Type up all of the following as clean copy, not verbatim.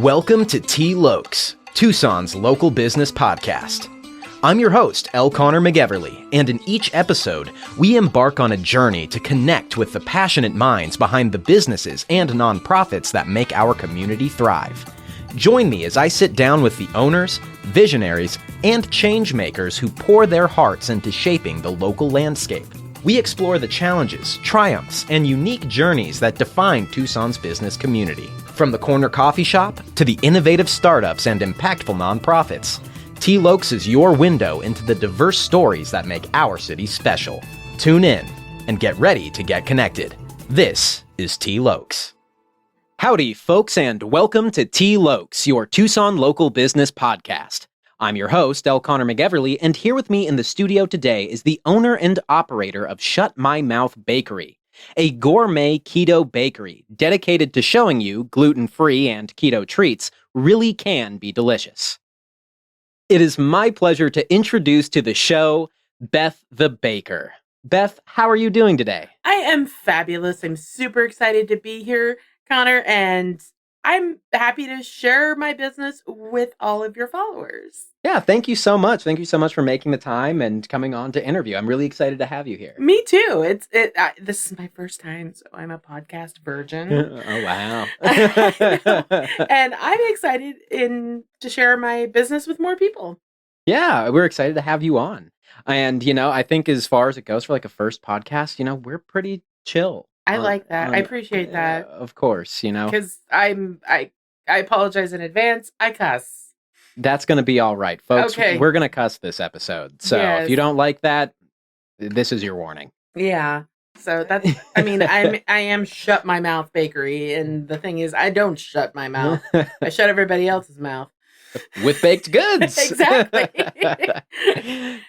Welcome to T. Lokes, Tucson's local business podcast. I'm your host, L. Connor McEverly, and in each episode, we embark on a journey to connect with the passionate minds behind the businesses and nonprofits that make our community thrive. Join me as I sit down with the owners, visionaries, and change makers who pour their hearts into shaping the local landscape. We explore the challenges, triumphs, and unique journeys that define Tucson's business community. From the corner coffee shop to the innovative startups and impactful nonprofits, T. Lokes is your window into the diverse stories that make our city special. Tune in and get ready to get connected. This is T. Lokes. Howdy, folks, and welcome to T. Lokes, your Tucson local business podcast. I'm your host, L. Connor McEverly, and here with me in the studio today is the owner and operator of Shut My Mouth Bakery, a gourmet keto bakery dedicated to showing you gluten-free and keto treats really can be delicious. It is my pleasure to introduce to the show, Beth the Baker. Beth, how are you doing today? I am fabulous. I'm super excited to be here, Connor, and I'm happy to share my business with all of your followers. Yeah, thank you so much. Thank you so much for making the time and coming on to interview. I'm really excited to have you here. Me too. This is my first time, so I'm a podcast virgin. Oh, wow. And I'm excited to share my business with more people. Yeah, we're excited to have you on. And, I think as far as it goes for like a first podcast, we're pretty chill. I like that. I appreciate that. Of course, Because I apologize in advance. I cuss. That's going to be all right, folks. Okay. We're going to cuss this episode. So Yes. if you don't like that, this is your warning. Yeah. So that's, I am Shut My Mouth Bakery. And the thing is, I don't shut my mouth. I shut everybody else's mouth. With baked goods. Exactly.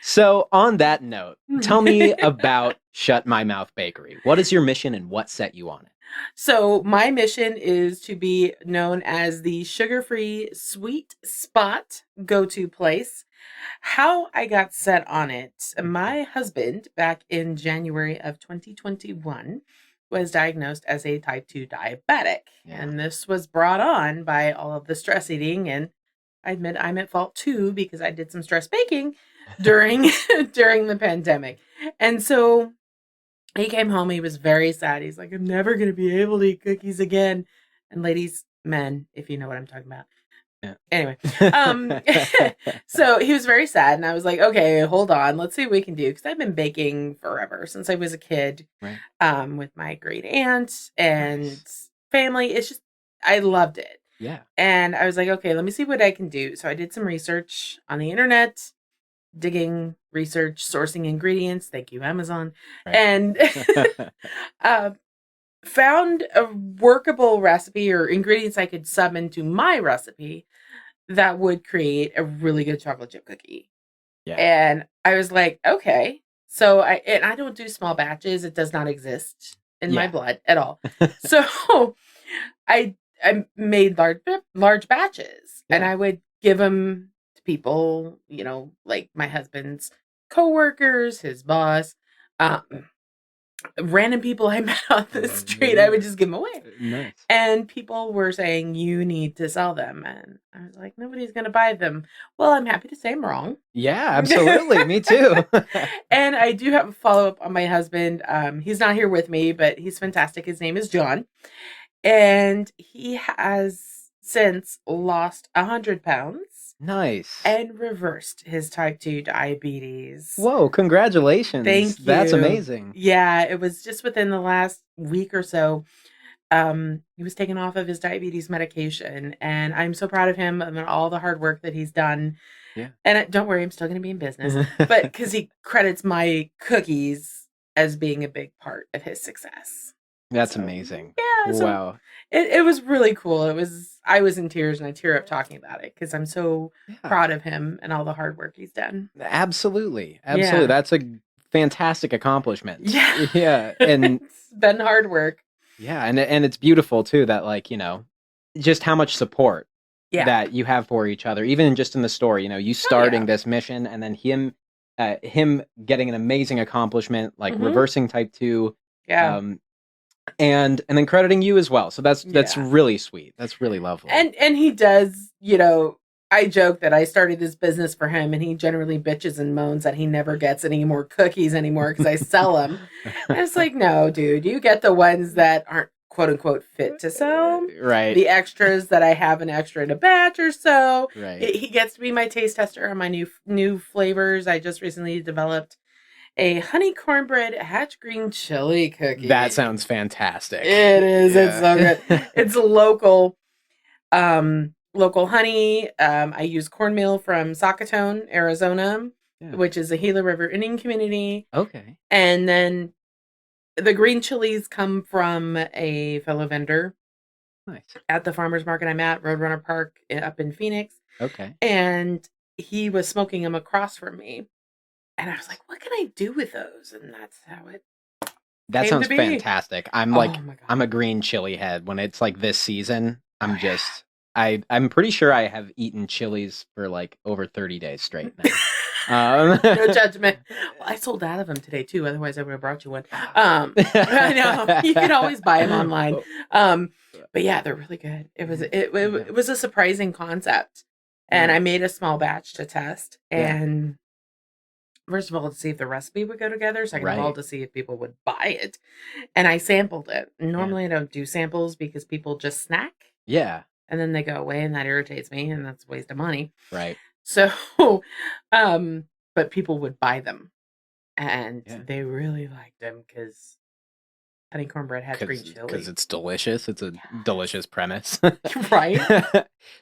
So on that note, tell me about Shut My Mouth Bakery. What is your mission and what set you on it? So my mission is to be known as the sugar-free sweet spot go-to place. How I got set on it, my husband back in January of 2021 was diagnosed as a type 2 diabetic. Yeah. And this was brought on by all of the stress eating. And I admit I'm at fault too, because I did some stress baking during the pandemic. And so he came home. He was very sad. He's like, I'm never going to be able to eat cookies again. And ladies, men, if you know what I'm talking about. Yeah. Anyway, so he was very sad. And I was like, okay, hold on. Let's see what we can do. Because I've been baking forever since I was a kid, right. With my great aunt and family. It's just, I loved it. Yeah. And I was like, okay, let me see what I can do. So I did some research on the internet, digging, research, sourcing ingredients. Thank you, Amazon. Right. And found a workable recipe or ingredients I could sub into my recipe that would create a really good chocolate chip cookie. Yeah. And I was like, okay. So I don't do small batches. It does not exist in my blood at all. So I made large batches, and I would give them to people, like my husband's coworkers, his boss, random people I met on the street. I would just give them away. Nice. And people were saying, you need to sell them. And I was like, nobody's going to buy them. Well, I'm happy to say I'm wrong. Yeah, absolutely. Me too. And I do have a follow-up on my husband. He's not here with me, but he's fantastic. His name is John. And he has since lost 100 pounds. Nice. And reversed his type 2 diabetes. Whoa, congratulations. Thank you. That's amazing. Yeah, it was just within the last week or so. He was taken off of his diabetes medication. And I'm so proud of him and all the hard work that he's done. Yeah. And don't worry, I'm still going to be in business. But because he credits my cookies as being a big part of his success. That's amazing. Yeah. So wow. It was really cool. I was in tears and I tear up talking about it because I'm so proud of him and all the hard work he's done. Absolutely. Yeah. That's a fantastic accomplishment. Yeah. Yeah. And it's been hard work. Yeah. And it's beautiful too that just how much support that you have for each other, even just in the story, you starting this mission and then him getting an amazing accomplishment, like reversing type 2. Yeah. and then crediting you as well. So that's Yeah. really sweet. That's really lovely. And he does, I joke that I started this business for him, and he generally bitches and moans that he never gets any more cookies anymore because I sell them. And it's like, no, dude, you get the ones that aren't quote unquote fit to sell. Right. The extras that I have an extra in a batch or so. Right. He gets to be my taste tester on my new flavors. I just recently developed a honey cornbread hatch green chili cookie. That sounds fantastic. It is. Yeah. It's so good. It's local. Local honey. I use cornmeal from Sakatone, Arizona, which is a Gila River Indian community. Okay. And then the green chilies come from a fellow vendor. Nice. At the farmer's market I'm at, Roadrunner Park up in Phoenix. Okay. And he was smoking them across from me. And I was like, what can I do with those? And that's how it That sounds fantastic. I'm I'm a green chili head. When it's like this season, I'm pretty sure I have eaten chilies for like over 30 days straight now. No judgment. Well, I sold out of them today too. Otherwise, I would have brought you one. I know you can always buy them online. But yeah, they're really good. It was a surprising concept, and I made a small batch to test. And first of all, to see if the recipe would go together. Second of all, to see if people would buy it. And I sampled it. Normally, I don't do samples because people just snack. Yeah. And then they go away, and that irritates me, and that's a waste of money. Right. So, but people would buy them, and they really liked them because honey cornbread has green chili. Because it's delicious. It's a delicious premise. Right?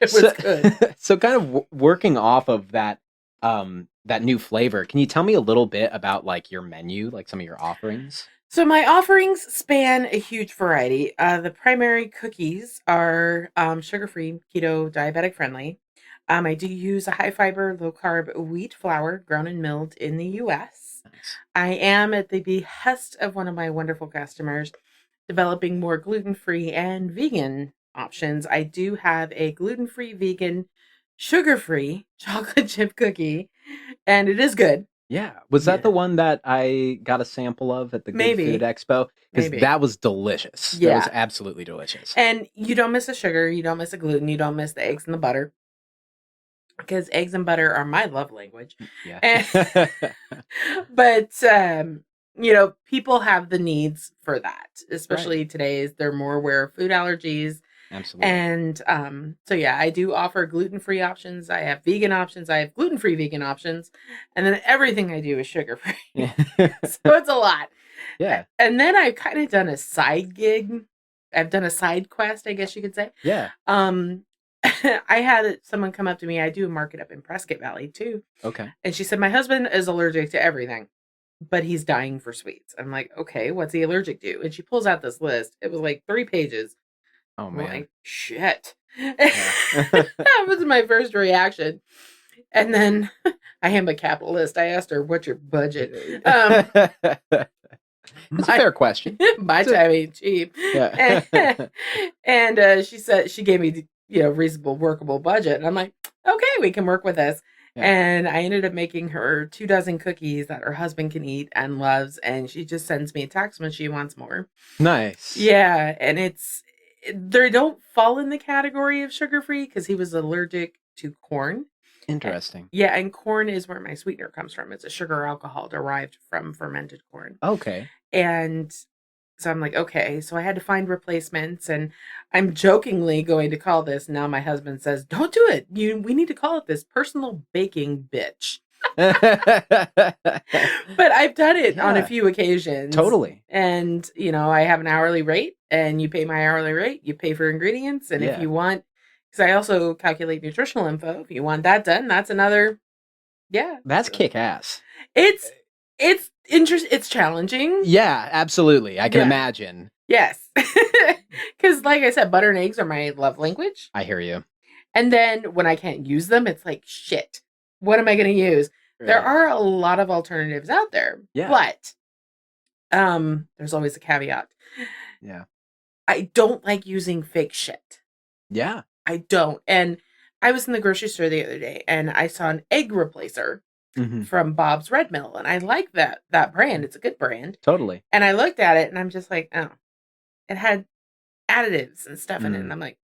It was good. So kind of working off of that, that new flavor, can you tell me a little bit about like your menu, like some of your offerings? So my offerings span a huge variety. The primary cookies are sugar-free, keto, diabetic friendly. I do use a high-fiber, low-carb wheat flour ground and milled in the U.S. Nice. I am, at the behest of one of my wonderful customers, developing more gluten-free and vegan options. I do have a gluten-free, vegan, sugar-free chocolate chip cookie, and it is good. Yeah. Was that the one that I got a sample of at the Good Food Expo? Because that was delicious. Yeah. That was absolutely delicious. And you don't miss the sugar, you don't miss the gluten, you don't miss the eggs and the butter. Because eggs and butter are my love language. Yeah. But, people have the needs for that. Especially today's, they're more aware of food allergies. Absolutely. And I do offer gluten-free options. I have vegan options. I have gluten-free vegan options. And then everything I do is sugar-free. So it's a lot. Yeah. And then I've kind of done a side gig. I've done a side quest, I guess you could say. Yeah. I had someone come up to me. I do a market up in Prescott Valley too. Okay. And she said, my husband is allergic to everything, but he's dying for sweets. I'm like, okay, what's he allergic to? And she pulls out this list. It was like 3 pages. Oh, man. I'm like, shit. Yeah. That was my first reaction. And then I am a capitalist. I asked her, what's your budget? It's a fair question. My time ain't cheap. Yeah. And she said, she gave me reasonable, workable budget. And I'm like, okay, we can work with this. Yeah. And I ended up making her 24 cookies that her husband can eat and loves. And she just sends me a text when she wants more. Nice. Yeah. And they don't fall in the category of sugar-free because he was allergic to corn. Interesting. And corn is where my sweetener comes from. It's a sugar alcohol derived from fermented corn. Okay. And so I'm like, okay. So I had to find replacements, and I'm jokingly going to call this. Now my husband says, don't do it. We need to call it this personal baking bitch. But I've done it on a few occasions. Totally. And, I have an hourly rate, and you pay my hourly rate. You pay for ingredients. And if you want, because I also calculate nutritional info. If you want that done, that's another. Yeah. That's kick ass. It's interesting. It's challenging. Yeah, absolutely. I can imagine. Yes. Because like I said, butter and eggs are my love language. I hear you. And then when I can't use them, it's like, shit, what am I going to use? Right. There are a lot of alternatives out there. Yeah. But there's always a caveat. Yeah. I don't like using fake shit. Yeah. I don't. And I was in the grocery store the other day, and I saw an egg replacer from Bob's Red Mill. And I like that brand. It's a good brand. Totally. And I looked at it, and I'm just like, oh, it had additives and stuff in it. And I'm like,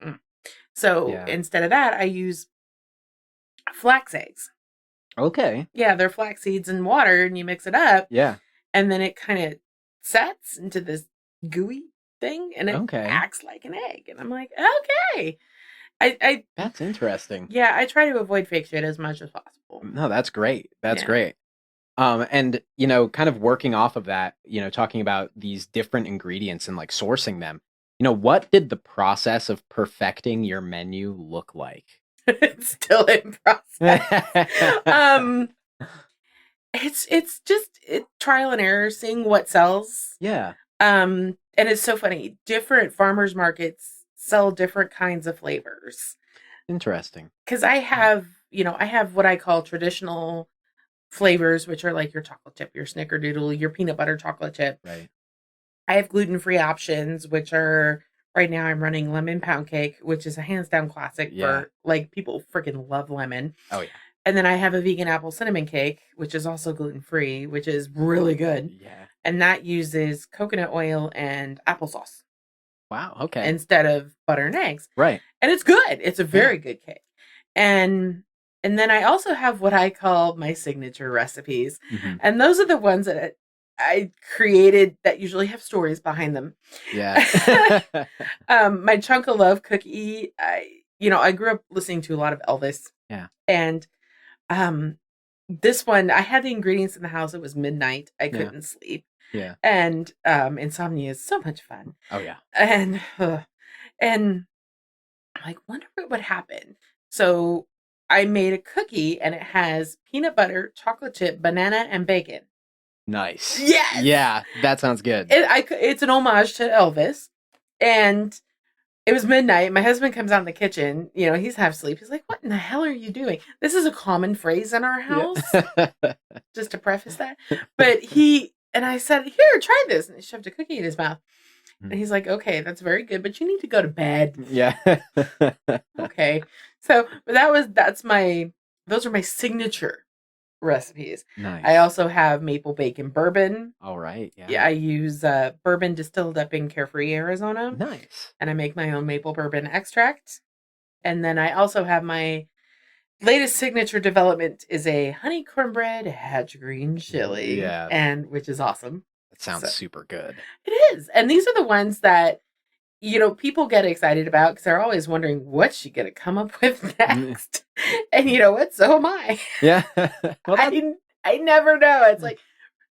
So instead of that, I use flax eggs. Okay. Yeah, they're flax seeds and water, and you mix it up. Yeah. And then it kind of sets into this gooey thing, and it acts like an egg. And I'm like, okay. I That's interesting. Yeah, I try to avoid fake shit as much as possible. No, that's great. That's great. And kind of working off of that, talking about these different ingredients and like sourcing them. What did the process of perfecting your menu look like? It's still in process. It's just trial and error, seeing what sells. Yeah. And it's so funny. Different farmers markets sell different kinds of flavors. Interesting. Because I have what I call traditional flavors, which are like your chocolate chip, your snickerdoodle, your peanut butter chocolate chip. Right. I have gluten-free options, which are right now I'm running lemon pound cake, which is a hands down classic for like people freaking love lemon. Oh yeah. And then I have a vegan apple cinnamon cake, which is also gluten-free, which is really good. Yeah. And that uses coconut oil and applesauce. Wow. Okay. Instead of butter and eggs. Right. And it's good. It's a very good cake. And then I also have what I call my signature recipes. Mm-hmm. And those are the ones that I created that usually have stories behind them. Yeah. My Chunk of Love cookie, I grew up listening to a lot of Elvis. Yeah. And this one, I had the ingredients in the house. It was midnight. I couldn't sleep. Yeah. And insomnia is so much fun. Oh yeah. And I'm like, wonder what would happen. So I made a cookie, and it has peanut butter, chocolate chip, banana, and bacon. Nice. Yes. Yeah, that sounds good. It's an homage to Elvis, and it was midnight. My husband comes out in the kitchen. He's half asleep. He's like, "What in the hell are you doing?" This is a common phrase in our house, just to preface that. But I said, "Here, try this," and he shoved a cookie in his mouth. And he's like, "Okay, that's very good, but you need to go to bed." Yeah. Okay. So, but those are my signature recipes. Nice. I also have maple bacon bourbon. All right. Yeah. Yeah, I use bourbon distilled up in Carefree, Arizona. Nice. And I make my own maple bourbon extract. And then I also have my latest signature development is a honey cornbread hatch green chili. Yeah. Which is awesome. That sounds super good. It is. And these are the ones that people get excited about because they're always wondering what's she going to come up with next. And you know what? So am I. Yeah. Well, I never know. It's like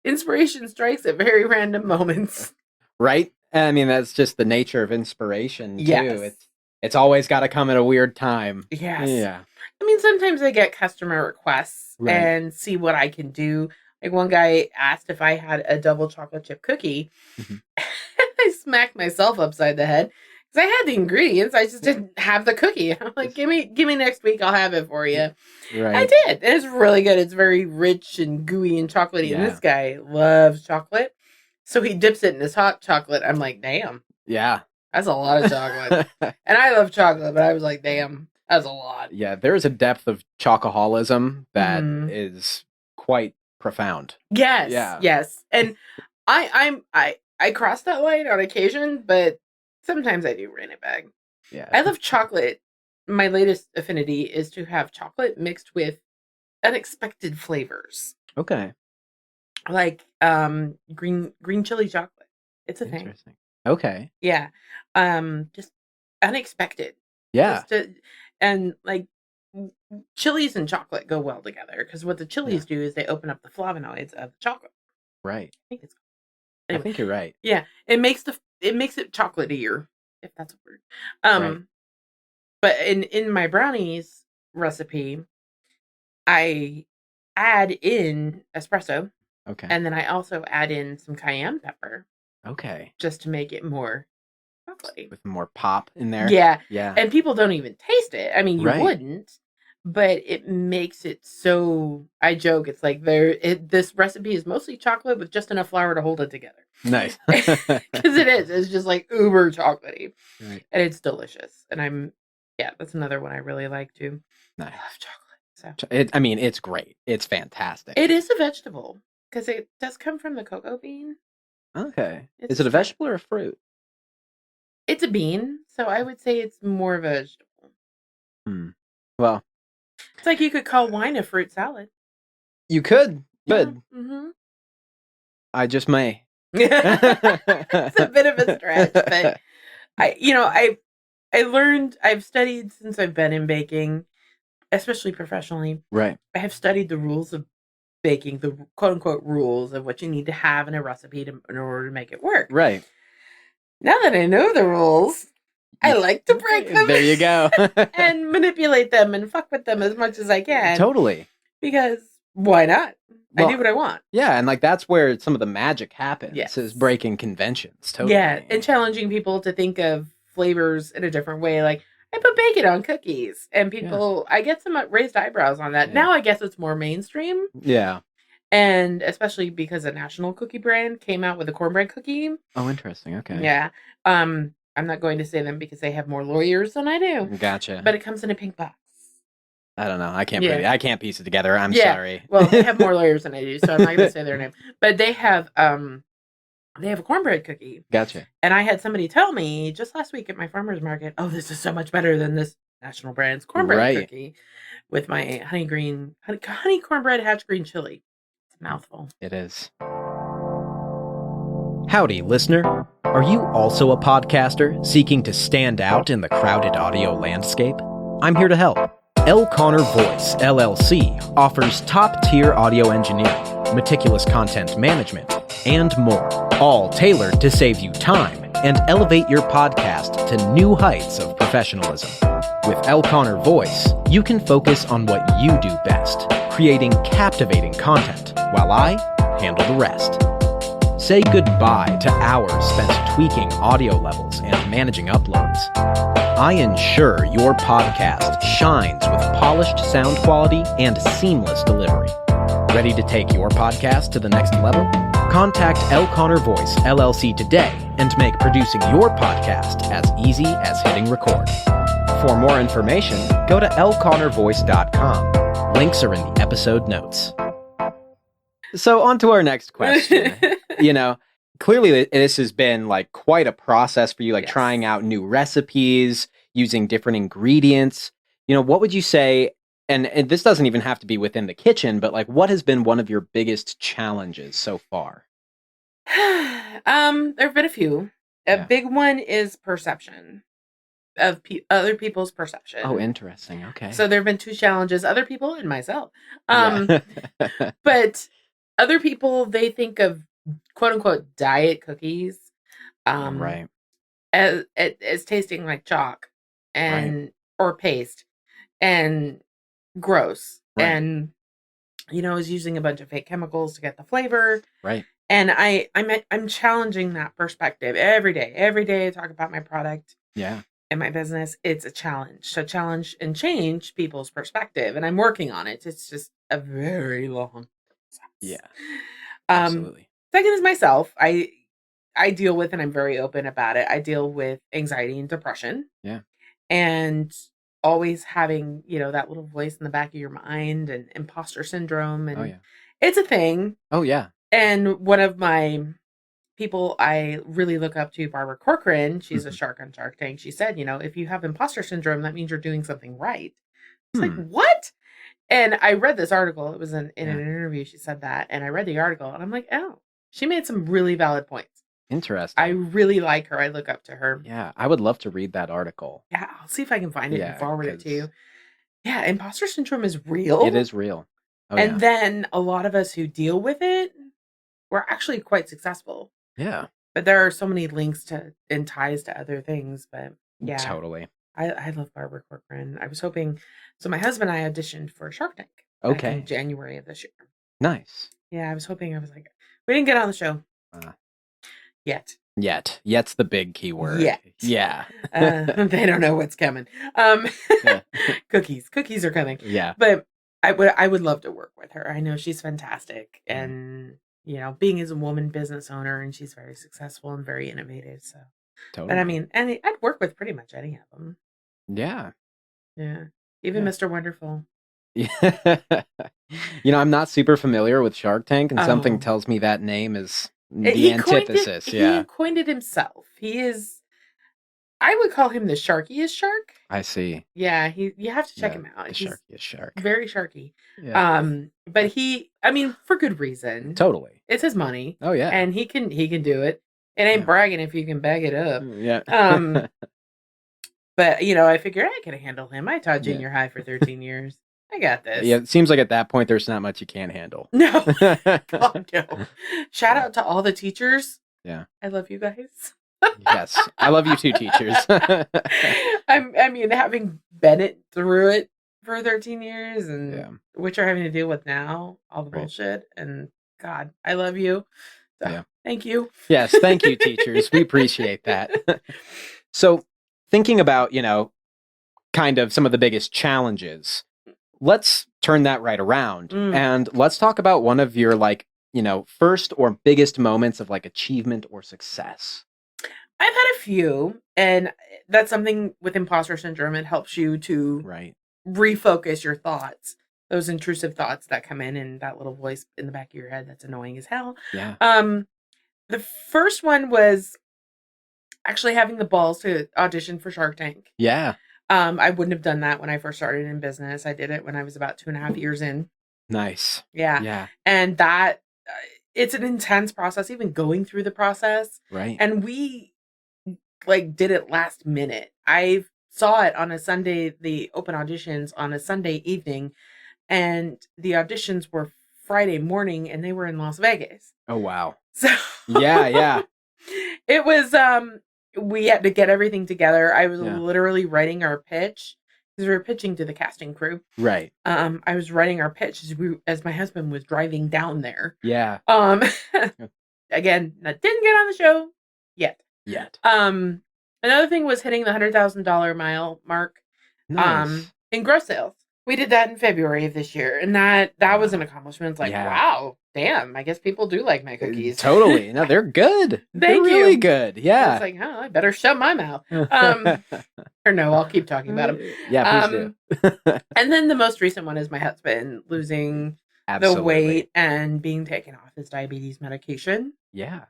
inspiration strikes at very random moments. Right? I mean, that's just the nature of inspiration, too. Yes. It's always got to come at a weird time. Yes. Yeah. I mean, sometimes I get customer requests and see what I can do. Like one guy asked if I had a double chocolate chip cookie. Mm-hmm. I smacked myself upside the head because I had the ingredients. I just didn't have the cookie. I'm like, give me next week. I'll have it for you. Right. I did. It's really good. It's very rich and gooey and chocolatey. Yeah. And this guy loves chocolate. So he dips it in his hot chocolate. I'm like, damn. Yeah. That's a lot of chocolate. And I love chocolate, but I was like, damn, that's a lot. Yeah. There is a depth of chocoholism that is quite profound. Yes. Yeah. Yes. And I cross that line on occasion, but sometimes I do rein it back. Yeah. I love chocolate. My latest affinity is to have chocolate mixed with unexpected flavors. Okay. Like green chili chocolate. It's a thing. Okay. Yeah. Just unexpected. Yeah. And like chilies and chocolate go well together because what the chilies do is they open up the flavonoids of the chocolate. Right. Anyway, I think you're right. Yeah, it makes it chocolatier, if that's a word. Right. But in my brownies recipe, I add in espresso. Okay. And then I also add in some cayenne pepper. Okay. Just to make it more chocolatey. With more pop in there. Yeah. Yeah. And people don't even taste it. I mean, you wouldn't. But it makes it so. I joke. It's like this recipe is mostly chocolate with just enough flour to hold it together. Nice, because it is. It's just like uber chocolatey, right. And it's delicious. And that's another one I really like too. Nice. I love chocolate. So it's great. It's fantastic. It is a vegetable because it does come from the cocoa bean. Okay. Is it a vegetable or a fruit? It's a bean, so I would say it's more vegetable. Well, it's like you could call wine a fruit salad. You could. Yeah. Mm-hmm. I just may. It's a bit of a stretch, but I've studied since I've been in baking, especially professionally. Right. I have studied the rules of baking, the quote unquote rules of what you need to have in a recipe in order to make it work. Right. Now that I know the rules, I like to break them. There you go. And manipulate them and fuck with them as much as I can. Totally. Because why not? Well, I do what I want. Yeah, and like that's where some of the magic happens. Yes. Is breaking conventions. Totally. Yeah, and challenging people to think of flavors in a different way. Like, I put bacon on cookies, and people, I get some raised eyebrows on that. Yeah. Now I guess it's more mainstream. Yeah. And especially because a national cookie brand came out with a cornbread cookie. Oh, interesting. Okay. Yeah. I'm not going to say them because they have more lawyers than I do. Gotcha. But it comes in a pink box. I don't know. I can't piece it together. I'm sorry. Well, they have more lawyers than I do, so I'm not going to say their name. But they have a cornbread cookie. Gotcha. And I had somebody tell me just last week at my farmer's market, oh, this is so much better than this national brand's cornbread cookie with my honey cornbread hatch green chili. It's a mouthful. It is. Howdy, listener. Are you also a podcaster seeking to stand out in the crowded audio landscape? I'm here to help. L. Connor Voice, LLC, offers top-tier audio engineering, meticulous content management, and more, all tailored to save you time and elevate your podcast to new heights of professionalism. With L. Connor Voice, you can focus on what you do best, creating captivating content, while I handle the rest. Say goodbye to hours spent tweaking audio levels and managing uploads. I ensure your podcast shines with polished sound quality and seamless delivery. Ready to take your podcast to the next level? Contact L. Connor Voice, LLC today and make producing your podcast as easy as hitting record. For more information, go to lconnorvoice.com. Links are in the episode notes. So on to our next question. Clearly this has been like quite a process for you, trying out new recipes, using different ingredients. What would you say, and this doesn't even have to be within the kitchen, but like what has been one of your biggest challenges so far? There have been a few. A big one is perception of other people's perception. Oh, interesting. Okay. So there have been two challenges, other people and myself. But other people, they think of quote unquote diet cookies right, as tasting like chalk and or paste and gross, and is using a bunch of fake chemicals to get the flavor, right. And I'm challenging that perspective every day. Every day I talk about my product and my business. It's a challenge. So challenge and change people's perspective, and I'm working on it. It's just a very long process. Yeah, absolutely. Second is myself. I deal with, and I'm very open about it, I deal with anxiety and depression. Yeah. And always having, that little voice in the back of your mind, and imposter syndrome. And it's a thing. Oh, yeah. And one of my people I really look up to, Barbara Corcoran, she's a shark on Shark Tank. She said, if you have imposter syndrome, that means you're doing something right. It's like, what? And I read this article. It was in an interview. She said that. And I read the article and I'm like, oh, she made some really valid points. Interesting. I really like her. I look up to her. Yeah, I would love to read that article. Yeah, I'll see if I can find it and forward it to you. Yeah, imposter syndrome is real. It is real. Oh, and then a lot of us who deal with it, we're actually quite successful. Yeah. But there are so many links and ties to other things. But yeah. Totally. I love Barbara Corcoran. I was hoping, so my husband and I auditioned for Shark Tank. Okay. In January of this year. Nice. Yeah, I was like, we didn't get on the show. Yet. Yet's the big keyword. Yet. Yeah. They don't know what's coming. Cookies are coming. Yeah. But I would love to work with her. I know she's fantastic. And, being as a woman business owner, and she's very successful and very innovative. So, totally. But I mean, and I'd work with pretty much any of them. Yeah. Yeah. Even Mr. Wonderful. Yeah. I'm not super familiar with Shark Tank, and something tells me that name is the antithesis. He coined it himself. He is I would call him the sharkiest shark. I see. Yeah, you have to check him out. The sharkiest shark. Very sharky. Yeah. But for good reason. Totally. It's his money. Oh yeah. And he can do it. It ain't bragging if you can bag it up. Yeah. But I figure I can handle him. I taught junior high for 13 years. I got this. Yeah, it seems like at that point there's not much you can't handle. No. God, no. Shout out to all the teachers. Yeah. I love you guys. Yes. I love you too, teachers. Having been through it for 13 years and what you're having to deal with now, all the bullshit, and God, I love you. So, thank you. Yes, thank you, teachers. We appreciate that. So, thinking about, kind of some of the biggest challenges, let's turn that right around and let's talk about one of your first or biggest moments of achievement or success. I've had a few, and that's something with imposter syndrome. It helps you to refocus your thoughts, those intrusive thoughts that come in and that little voice in the back of your head that's annoying as hell. Yeah. The first one was actually having the balls to audition for Shark Tank. Yeah. I wouldn't have done that when I first started in business. I did it when I was about 2.5 years in. Nice. Yeah. Yeah. And that it's an intense process, even going through the process. Right. And we did it last minute. I saw it on a Sunday, the open auditions on a Sunday evening, and the auditions were Friday morning, and they were in Las Vegas. Oh wow. So yeah. It was we had to get everything together. I was literally writing our pitch because we were pitching to the casting crew. Right. I was writing our pitch as my husband was driving down there. Yeah. Again, that didn't get on the show yet. Another thing was hitting the $100,000 mile mark. Nice. In gross sales. We did that in February of this year, and that was an accomplishment. It's wow, damn, I guess people do like my cookies. Totally. No, they're good. They're really good. Yeah. It's I better shut my mouth. Or no, I'll keep talking about them. Yeah, please do. And then the most recent one is my husband losing the weight and being taken off his diabetes medication. Yeah.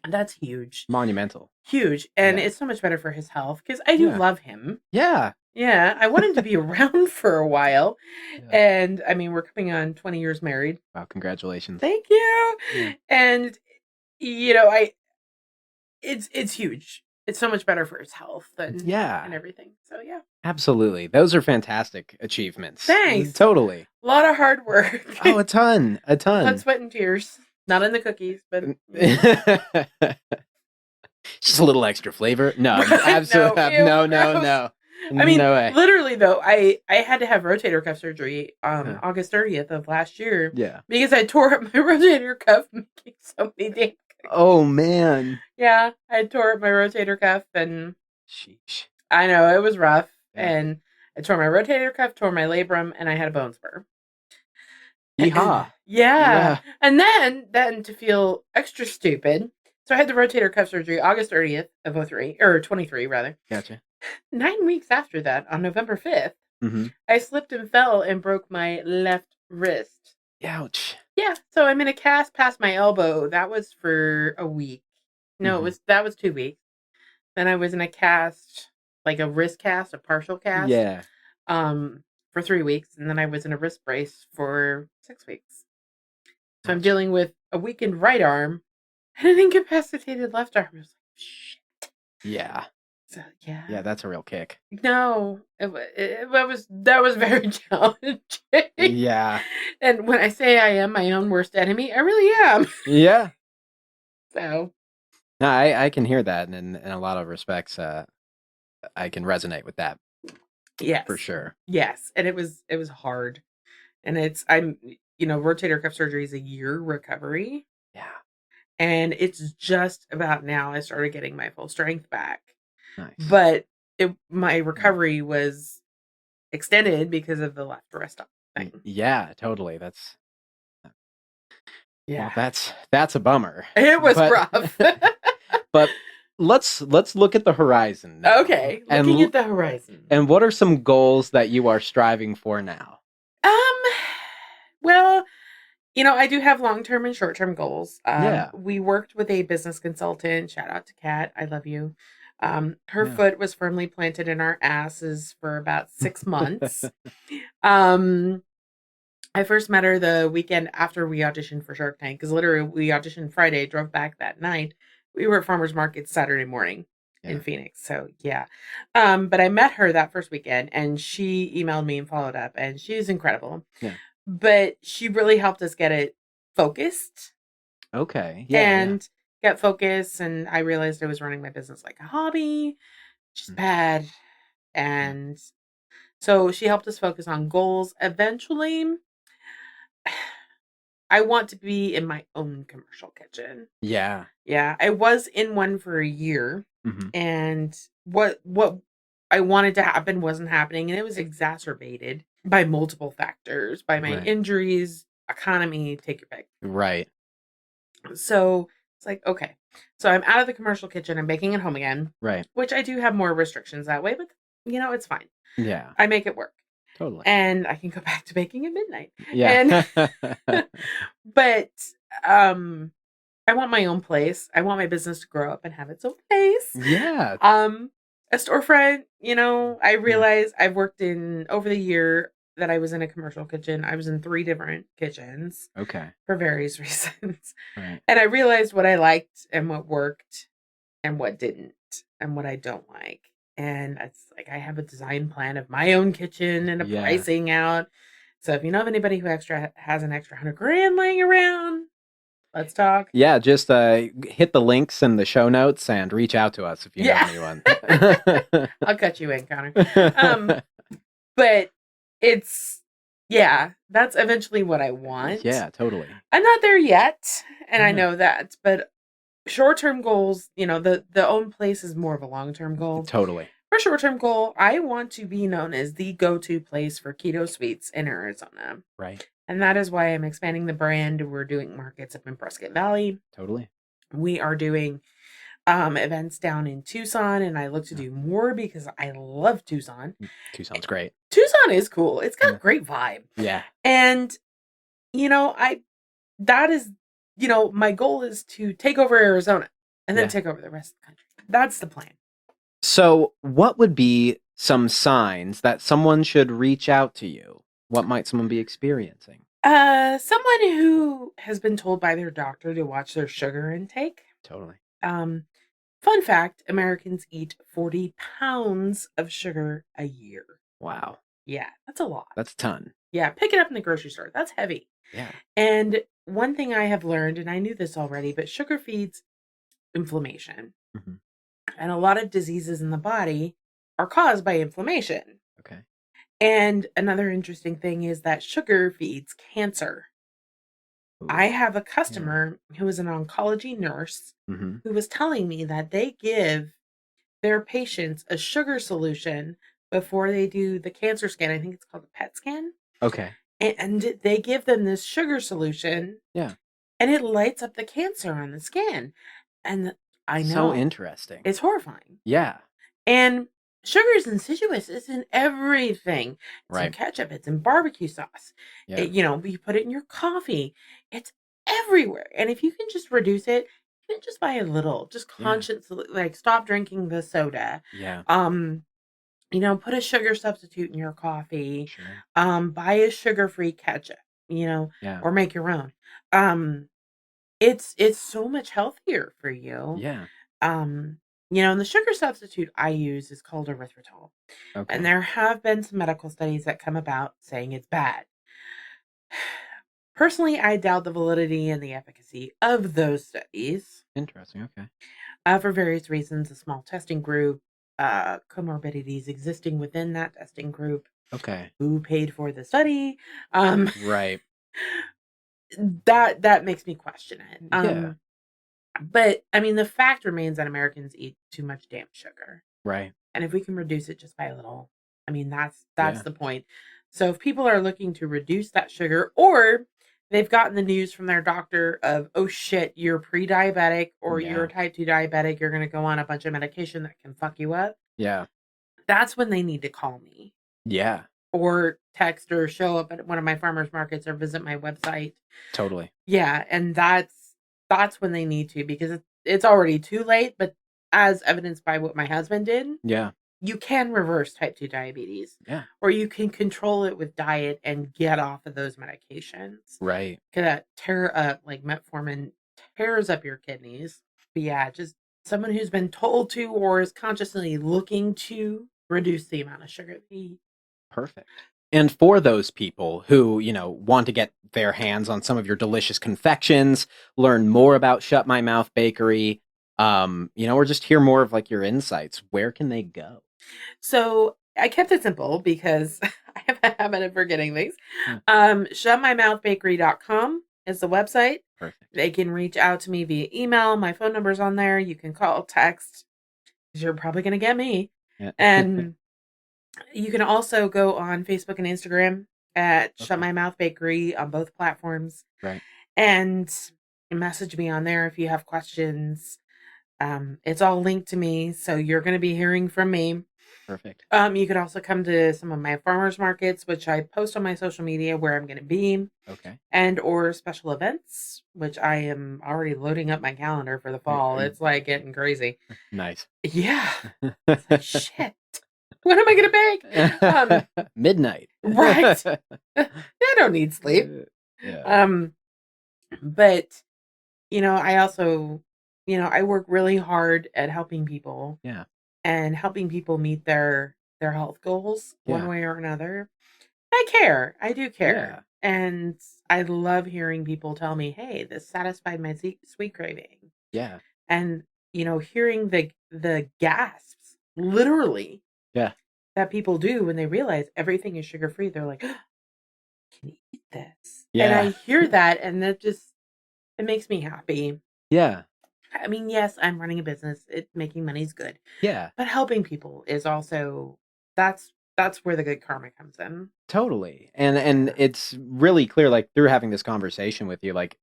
That's huge. Monumental. Huge. And it's so much better for his health because I do love him. Yeah. Yeah. I want him to be around for a while. Yeah. And we're coming on 20 years married. Wow. Congratulations. Thank you. Yeah. And, it's huge. It's so much better for his health and everything. So, yeah. Absolutely. Those are fantastic achievements. Thanks. Totally. A lot of hard work. Oh, a ton. Blood, sweat, and tears. Not in the cookies, but just a little extra flavor. No, absolutely no. No way. Literally though, I had to have rotator cuff surgery August 30th of last year. Yeah, because I tore up my rotator cuff making so many damn cookies. Oh man. Yeah, I tore up my rotator cuff, and sheesh. I know it was rough, and I tore my rotator cuff, tore my labrum, and I had a bone spur. Yeehaw. Yeah. And then to feel extra stupid, so I had the rotator cuff surgery August 30th of 23 rather. Gotcha. 9 weeks after that, on November 5th, I slipped and fell and broke my left wrist. Ouch. Yeah, so I'm in a cast past my elbow. That was for a week. No, that was 2 weeks. Then I was in a cast, like a wrist cast, a partial cast. Yeah. For 3 weeks, and then I was in a wrist brace for 6 weeks. So I'm dealing with a weakened right arm and an incapacitated left arm. I was like, shit. Yeah. So yeah. Yeah, that's a real kick. No, that was very challenging. Yeah. And when I say I am my own worst enemy, I really am. Yeah. So. No, I can hear that, and in a lot of respects, I can resonate with that. Yes. For sure. Yes. And it was hard. And rotator cuff surgery is a year recovery. Yeah. And it's just about now I started getting my full strength back. Nice. But my recovery was extended because of the left wrist thing. Yeah, totally. That's well, that's a bummer. It was rough. But let's look at the horizon now. Okay, looking at the horizon. And what are some goals that you are striving for now? Well, I do have long-term and short-term goals. We worked with a business consultant. Shout out to Kat. I love you. Her foot was firmly planted in our asses for about 6 months. I first met her the weekend after we auditioned for Shark Tank, because literally we auditioned Friday, drove back that night. We were at farmers market Saturday morning in Phoenix. So yeah. But I met her that first weekend, and she emailed me and followed up, and she's incredible. Yeah. But she really helped us get it focused. Okay. Yeah. Get focused, and I realized I was running my business like a hobby, which is bad. And so she helped us focus on goals. Eventually, I want to be in my own commercial kitchen. Yeah. Yeah. I was in one for a year, and what I wanted to happen wasn't happening, and it was exacerbated by multiple factors, by my injuries, economy, take your pick. Right. So it's like, okay. So I'm out of the commercial kitchen. I'm baking at home again. Right. Which I do have more restrictions that way, but it's fine. Yeah. I make it work. Totally. And I can go back to baking at midnight. Yeah. But I want my own place. I want my business to grow up and have its own place. Yeah. A storefront, I realized I've worked in, over the year that I was in a commercial kitchen, I was in 3 different kitchens. Okay. For various reasons. Right. And I realized what I liked and what worked and what didn't and what I don't like. And it's like, I have a design plan of my own kitchen and a pricing out. So if you know of anybody who has an extra $100,000 laying around, let's talk. Yeah, just hit the links in the show notes and reach out to us if you know anyone. I'll cut you in, Connor. But it's, that's eventually what I want. Yeah, totally. I'm not there yet, and I know that, but short-term goals, the own place is more of a long-term goal. Totally. For short-term goal, I want to be known as the go-to place for keto sweets in Arizona. Right. And that is why I'm expanding the brand. We're doing markets up in Prescott Valley. Totally. We are doing events down in Tucson, and I look to do more because I love Tucson. Tucson's great. Tucson is cool. It's got a great vibe. Yeah. And, that is, my goal is to take over Arizona and then take over the rest of the country. That's the plan. So what would be some signs that someone should reach out to you? What might someone be experiencing? Someone who has been told by their doctor to watch their sugar intake. Totally. Fun fact, Americans eat 40 pounds of sugar a year. Wow. Yeah, that's a lot. That's a ton. Yeah, pick it up in the grocery store. That's heavy. Yeah. And one thing I have learned, and I knew this already, but sugar feeds inflammation. And a lot of diseases in the body are caused by inflammation. Okay. And another interesting thing is that sugar feeds cancer. Ooh. I have a customer who is an oncology nurse who was telling me that they give their patients a sugar solution before they do the cancer scan. I think it's called a PET scan. Okay. And they give them this sugar solution. Yeah. And it lights up the cancer on the scan. And I know. So interesting. It's horrifying. Yeah. And sugar is insidious. It's in everything. It's in ketchup. It's in barbecue sauce. Yeah. You put it in your coffee. It's everywhere. And if you can just reduce it, even just by a little, just consciously, like stop drinking the soda. Yeah. Put a sugar substitute in your coffee. Sure. Buy a sugar-free ketchup, or make your own. It's so much healthier for you. Yeah. And the sugar substitute I use is called erythritol. Okay. And there have been some medical studies that come about saying it's bad. Personally, I doubt the validity and the efficacy of those studies. Interesting. Okay. For various reasons, a small testing group, comorbidities existing within that testing group. Okay. Who paid for the study? Right. That makes me question it. Yeah. But I mean, the fact remains that Americans eat too much damn sugar. Right. And if we can reduce it just by a little, I mean, that's the point. So if people are looking to reduce that sugar, or they've gotten the news from their doctor of, oh shit, you're pre-diabetic or you're type 2 diabetic, you're going to go on a bunch of medication that can fuck you up. Yeah. That's when they need to call me. Yeah. Or text or show up at one of my farmers markets or visit my website. Totally. Yeah. And that's when they need to, because it's already too late, but as evidenced by what my husband did, Yeah. you can reverse type 2 diabetes. Yeah. Or you can control it with diet and get off of those medications. Right. That tear up, like metformin tears up your kidneys. But yeah, just someone who's been told to or is consciously looking to reduce the amount of sugar they eat. Perfect. And for those people who, want to get their hands on some of your delicious confections, learn more about Shut My Mouth Bakery, or just hear more of like your insights, where can they go? So I kept it simple because I have a habit of forgetting things. Shutmymouthbakery.com is the website. Perfect. They can reach out to me via email. My phone number's on there. You can call, text, because you're probably going to get me. Yeah. And you can also go on Facebook and Instagram at Shut My Mouth Bakery on both platforms. Right. And message me on there if you have questions. It's all linked to me, so you're going to be hearing from me. Perfect. You could also come to some of my farmers markets, which I post on my social media where I'm going to be. Okay. And or special events, which I am already loading up my calendar for the fall. It's like getting crazy. Nice. Yeah. It's like, shit. When am I going to bake? Midnight. Right. I don't need sleep. Yeah. But, I also, I work really hard at helping people. Yeah. And helping people meet their health goals one way or another. I care. I do care. Yeah. And I love hearing people tell me, hey, this satisfied my sweet craving. Yeah. And, hearing the gasps, literally, that people do when they realize everything is sugar-free. They're like, oh, I can eat this. Yeah. And I hear that, and that just, it makes me happy. Yeah. I mean, yes, I'm running a business. Making money is good. Yeah. But helping people is also, that's where the good karma comes in. Totally. And it's really clear, like through having this conversation with you, like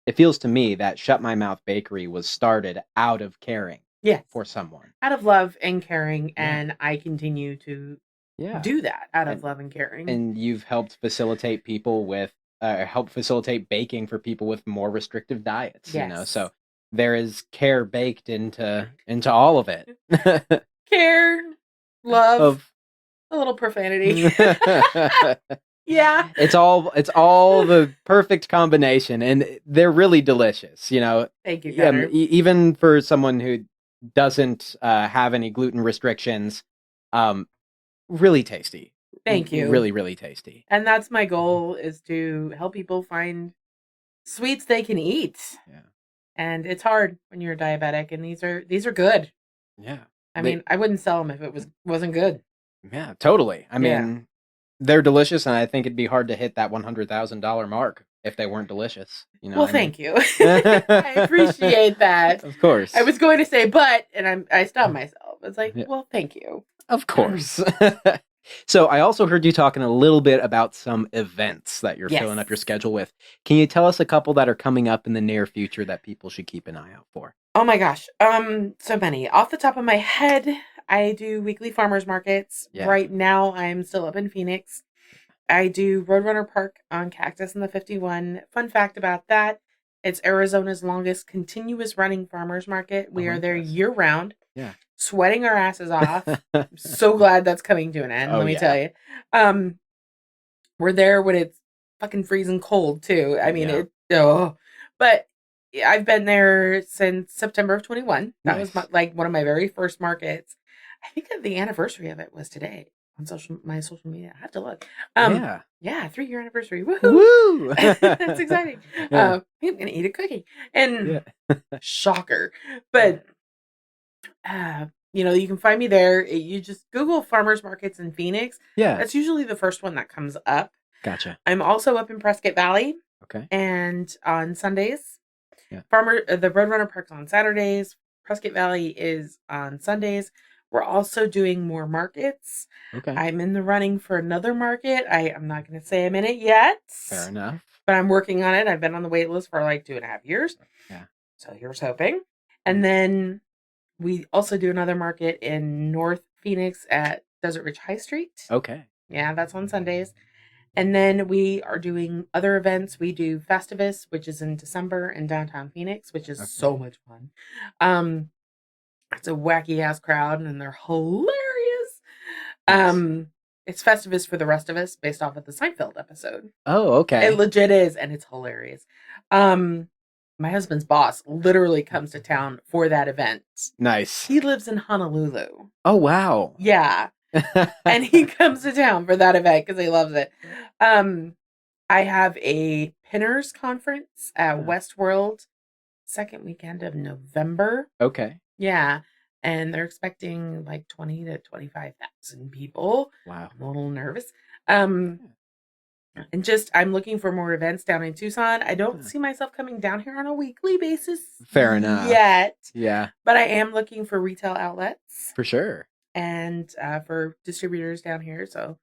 it feels to me that Shut My Mouth Bakery was started out of caring for someone. Out of love and caring. And I continue to do that out of love and caring. And you've helped facilitate people with, help facilitate baking for people with more restrictive diets, so there is care baked into all of it. Care, love, a little profanity. Yeah. It's all the perfect combination, and they're really delicious, Thank you, Connor. Even for someone who doesn't have any gluten restrictions, really tasty. Thank you. Really, really tasty. And that's my goal, is to help people find sweets they can eat. Yeah. And it's hard when you're diabetic, and these are good. Yeah. I mean, I wouldn't sell them if it wasn't good. Yeah, totally. I mean, they're delicious, and I think it'd be hard to hit that $100,000 mark if they weren't delicious. Well, thank you. I appreciate that. Of course. I was going to say, and I stopped myself. It's like, well, thank you. Of course. So I also heard you talking a little bit about some events that you're filling up your schedule with. Can you tell us a couple that are coming up in the near future that people should keep an eye out for? Oh my gosh. So many. Off the top of my head, I do weekly farmers markets. Yeah. Right now, I'm still up in Phoenix. I do Roadrunner Park on Cactus in the 51. Fun fact about that, it's Arizona's longest continuous running farmers market. We are there year round. Yeah. Sweating our asses off. I'm so glad that's coming to an end, let me tell you. We're there when it's fucking freezing cold too. I mean, but I've been there since September of 21. That was one of my very first markets. I think that the anniversary of it was today on my social media. I have to look. 3-year anniversary. Woohoo! Woo! That's exciting. I'm gonna eat a cookie. And shocker. But you can find me there. You just Google farmers markets in Phoenix. Yeah. That's usually the first one that comes up. Gotcha. I'm also up in Prescott Valley. Okay. And on Sundays. Yeah. The Roadrunner Park's on Saturdays. Prescott Valley is on Sundays. We're also doing more markets. Okay. I'm in the running for another market. I'm not going to say I'm in it yet. Fair enough. But I'm working on it. I've been on the wait list for like 2.5 years. Yeah. So here's hoping. And then we also do another market in North Phoenix at Desert Ridge High Street. Okay. Yeah, that's on Sundays. And then we are doing other events. We do Festivus, which is in December in downtown Phoenix, which is so much fun. It's a wacky ass crowd, and they're hilarious. Nice. It's Festivus for the Rest of Us, based off of the Seinfeld episode. Oh, okay. It legit is, and it's hilarious. My husband's boss literally comes to town for that event. Nice. He lives in Honolulu. Oh, wow. Yeah. And he comes to town for that event because he loves it. I have a Pinners conference at Westworld second weekend of November. Okay. Yeah. And they're expecting like 20 to 25,000 people. Wow. I'm a little nervous. And just, I'm looking for more events down in Tucson. I don't see myself coming down here on a weekly basis. Fair enough. Yet. Yeah. But I am looking for retail outlets. For sure. And for distributors down here. So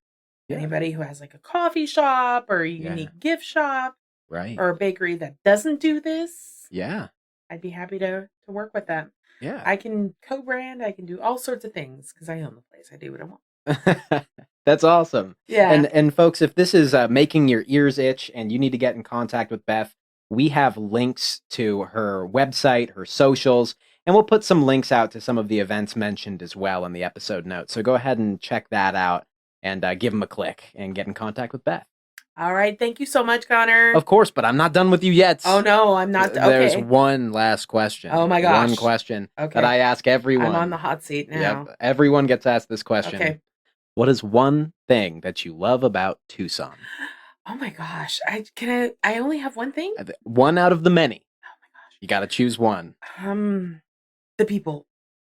anybody who has like a coffee shop or a unique gift shop. Right. Or a bakery that doesn't do this. Yeah. I'd be happy to work with them. Yeah. I can co-brand. I can do all sorts of things because I own the place. I do what I want. That's awesome. Yeah. And folks, if this is making your ears itch and you need to get in contact with Beth, we have links to her website, her socials, and we'll put some links out to some of the events mentioned as well in the episode notes. So go ahead and check that out and give them a click and get in contact with Beth. All right. Thank you so much, Connor. Of course, but I'm not done with you yet. Oh, no, I'm not. Okay. There's one last question. Oh, my gosh. One question that I ask everyone. I'm on the hot seat now. Yep. Everyone gets asked this question. Okay. What is one thing that you love about Tucson? Oh, my gosh. I only have one thing? One out of the many. Oh, my gosh. You got to choose one. The people.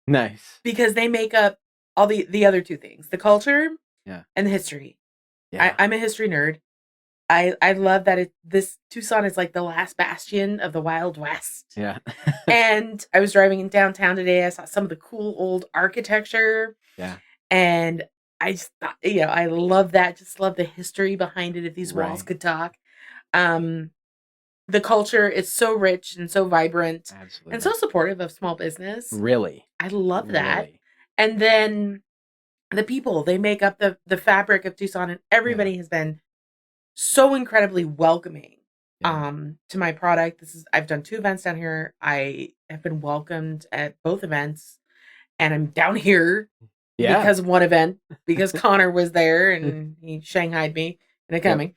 Nice. Because they make up all the other two things. The culture and the history. Yeah. I'm a history nerd. I love that this Tucson is like the last bastion of the Wild West. Yeah. And I was driving in downtown today. I saw some of the cool old architecture. Yeah. And I just thought, I love that. Just love the history behind it. If these walls could talk. The culture is so rich and so vibrant. Absolutely. And so supportive of small business. Really? I love that. Really? And then the people, they make up the fabric of Tucson, and everybody has been so incredibly welcoming to my product. I've done 2 events down here. I have been welcomed at both events, and I'm down here because of one event, because Connor was there and he shanghaied me into coming.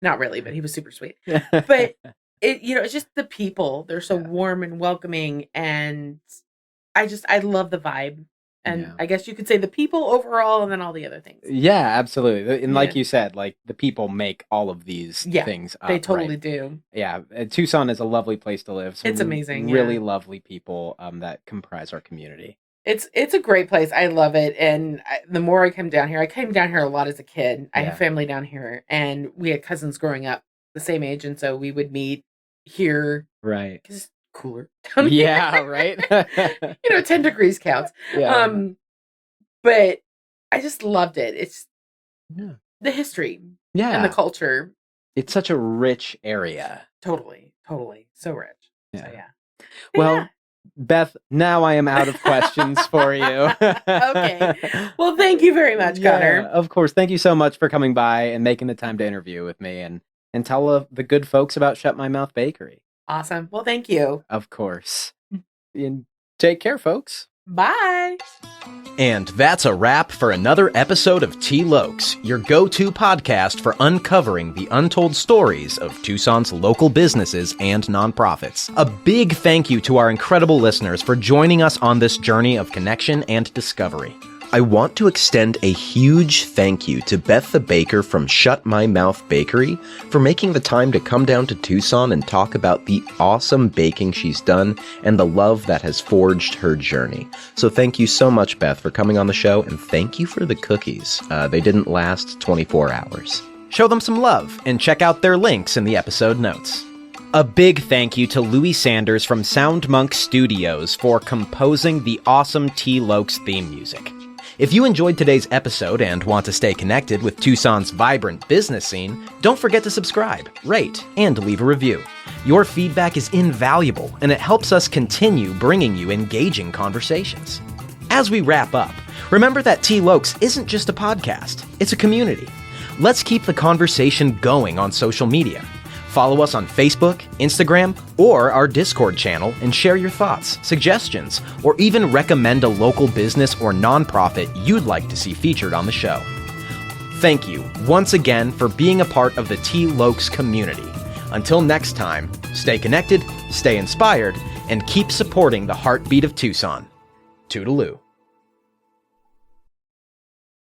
Not really, but he was super sweet. But it's just the people. They're so warm and welcoming, and I love the vibe. And I guess you could say the people overall, and then all the other things. Yeah, absolutely. And like you said, like the people make all of these things up. They totally do. Yeah. Tucson is a lovely place to live. It's amazing. Really lovely people that comprise our community. It's a great place. I love it. And the more I come down here, I came down here a lot as a kid. I have family down here, and we had cousins growing up the same age. And so we would meet here. Right. Because cooler. Yeah, right. 10 degrees counts. Yeah. But I just loved it. It's the history and the culture. It's such a rich area. Totally. So rich. Yeah. So, yeah. Well, Beth, now I am out of questions for you. Okay. Well, thank you very much, Connor. Of course. Thank you so much for coming by and making the time to interview with me and tell the good folks about Shut My Mouth Bakery. Awesome. Well, thank you. Of course. And take care, folks. Bye. And that's a wrap for another episode of T. Lokes, your go-to podcast for uncovering the untold stories of Tucson's local businesses and nonprofits. A big thank you to our incredible listeners for joining us on this journey of connection and discovery. I want to extend a huge thank you to Beth the Baker from Shut My Mouth Bakery for making the time to come down to Tucson and talk about the awesome baking she's done and the love that has forged her journey. So thank you so much, Beth, for coming on the show, and thank you for the cookies. They didn't last 24 hours. Show them some love and check out their links in the episode notes. A big thank you to Louis Sanders from Sound Monk Studios for composing the awesome T. Lokes theme music. If you enjoyed today's episode and want to stay connected with Tucson's vibrant business scene, don't forget to subscribe, rate, and leave a review. Your feedback is invaluable, and it helps us continue bringing you engaging conversations. As we wrap up, remember that T. Lokes isn't just a podcast, it's a community. Let's keep the conversation going on social media. Follow us on Facebook, Instagram, or our Discord channel and share your thoughts, suggestions, or even recommend a local business or nonprofit you'd like to see featured on the show. Thank you once again for being a part of the T. Lokes community. Until next time, stay connected, stay inspired, and keep supporting the heartbeat of Tucson. Toodaloo.